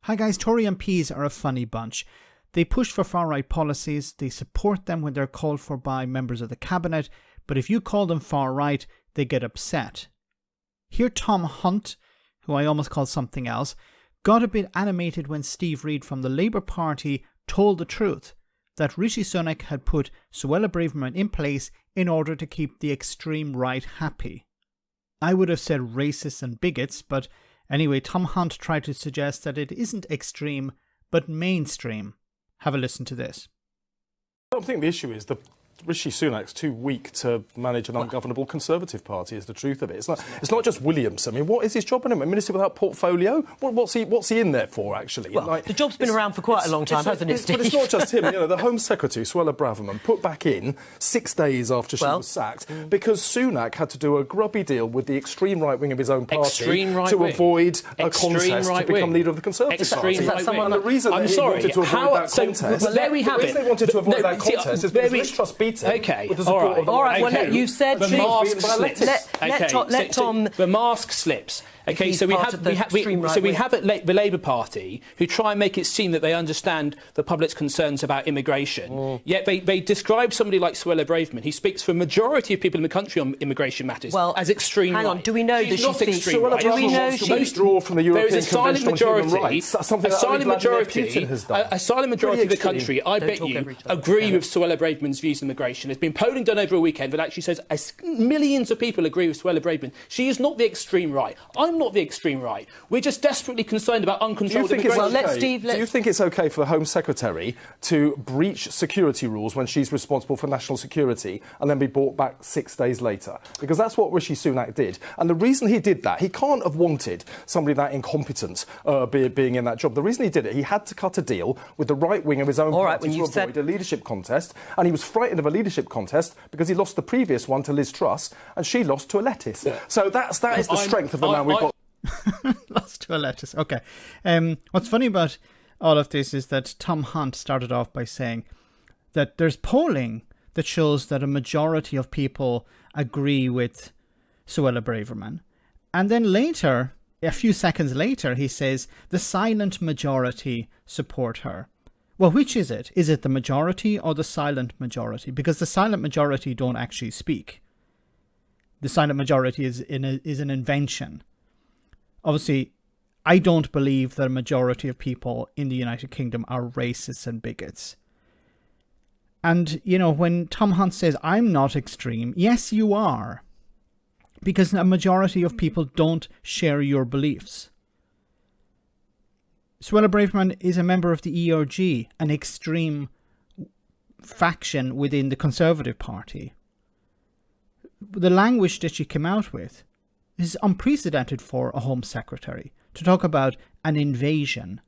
Hi guys, Tory MPs are a funny bunch. They push for far-right policies, they support them when they're called for by members of the cabinet, but if you call them far-right, they get upset. Here Tom Hunt, who I almost called something else, got a bit animated when Steve Reid from the Labour Party told the truth, that Rishi Sunak had put Suella Braverman in place in order to keep the extreme right happy. I would have said racists and bigots, but anyway, Tom Hunt tried to suggest that it isn't extreme, but mainstream. Have a listen to this. I don't think the issue is that Rishi Sunak's too weak to manage an ungovernable Conservative Party, is the truth of it. It's not just Williams. I mean, what is his job in him? A minister without portfolio? What's he in there for, actually? Well, the job's been around for quite a long time, hasn't it, Steve? But it's not just him. The Home Secretary, Suella Braverman, put back in 6 days after she was sacked because Sunak had to do a grubby deal with the extreme right wing of his own party to avoid a contest to become leader of the Conservative Party. And the reason they wanted to avoid that contest... Well, there we have it. The reason they wanted to avoid that contest is because Liz Truss beat him. OK, all right. Well, okay. you said the mask slips. Let Tom. The mask slips. Okay, so we have the Labour Party who try and make it seem that they understand the public's concerns about immigration. Yet they describe somebody like Suella Braverman, who speaks for a majority of people in the country on immigration matters, as extreme hang right. on, do we know that she's not she extreme thinks... right? Do we know she withdraw from the European Convention on Human Rights? That's something that only Vladimir Putin has done. A silent majority of the country, I bet you, agree with Suella Braverman's views on immigration. There's been polling done over a weekend that actually says millions of people agree with Suella Braverman. She is not the extreme right. I'm not the extreme right. We're just desperately concerned about uncontrolled immigration. Do you think it's OK for the Home Secretary to breach security rules when she's responsible for national security and then be brought back 6 days later? Because that's what Rishi Sunak did. And the reason he did that, he can't have wanted somebody that incompetent being in that job. The reason he did it, he had to cut a deal with the right wing of his own party to avoid a leadership contest. And he was frightened of a leadership contest because he lost the previous one to Liz Truss and she lost to a lettuce. Yeah. So that is the strength of the man we've got. Lost to a lettuce. OK. What's funny about all of this is that Tom Hunt started off by saying that there's polling that shows that a majority of people agree with Suella Braverman. And then later, a few seconds later, he says the silent majority support her. Well, which is it? Is it the majority or the silent majority? Because the silent majority don't actually speak. The silent majority is an invention. Obviously, I don't believe that a majority of people in the United Kingdom are racists and bigots. And, when Tom Hunt says, I'm not extreme, yes, you are. Because a majority of people don't share your beliefs. Suella Braverman is a member of the ERG, an extreme faction within the Conservative Party. The language that she came out with is unprecedented for a Home Secretary to talk about an invasion.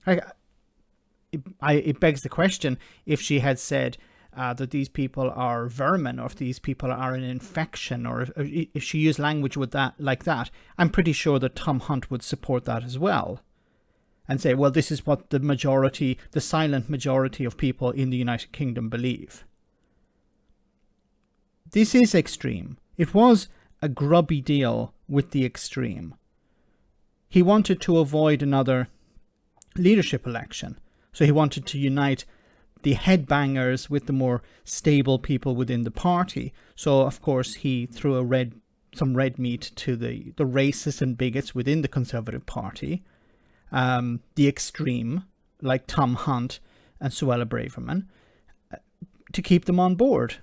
It begs the question, if she had said that these people are vermin, or if these people are an infection, or if she used language like that, I'm pretty sure that Tom Hunt would support that as well. And say, well, this is what the silent majority of people in the United Kingdom believe. This is extreme. It was a grubby deal with the extreme. He wanted to avoid another leadership election. So he wanted to unite the headbangers with the more stable people within the party. So, of course, he threw some red meat to the racists and bigots within the Conservative Party. The extreme, like Tom Hunt and Suella Braverman, to keep them on board.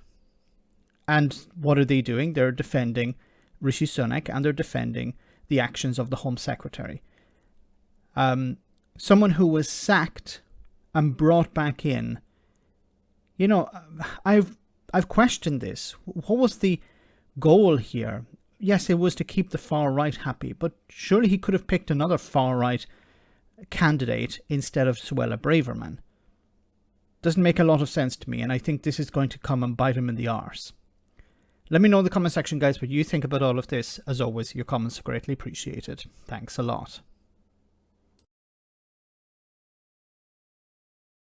And what are they doing? They're defending Rishi Sunak and they're defending the actions of the Home Secretary. Someone who was sacked and brought back in. I've questioned this. What was the goal here? Yes, it was to keep the far right happy, but surely he could have picked another far right candidate instead of Suella Braverman. Doesn't make a lot of sense to me, and I think this is going to come and bite him in the arse. Let me know in the comment section, guys, what you think about all of this. As always, your comments are greatly appreciated. Thanks a lot.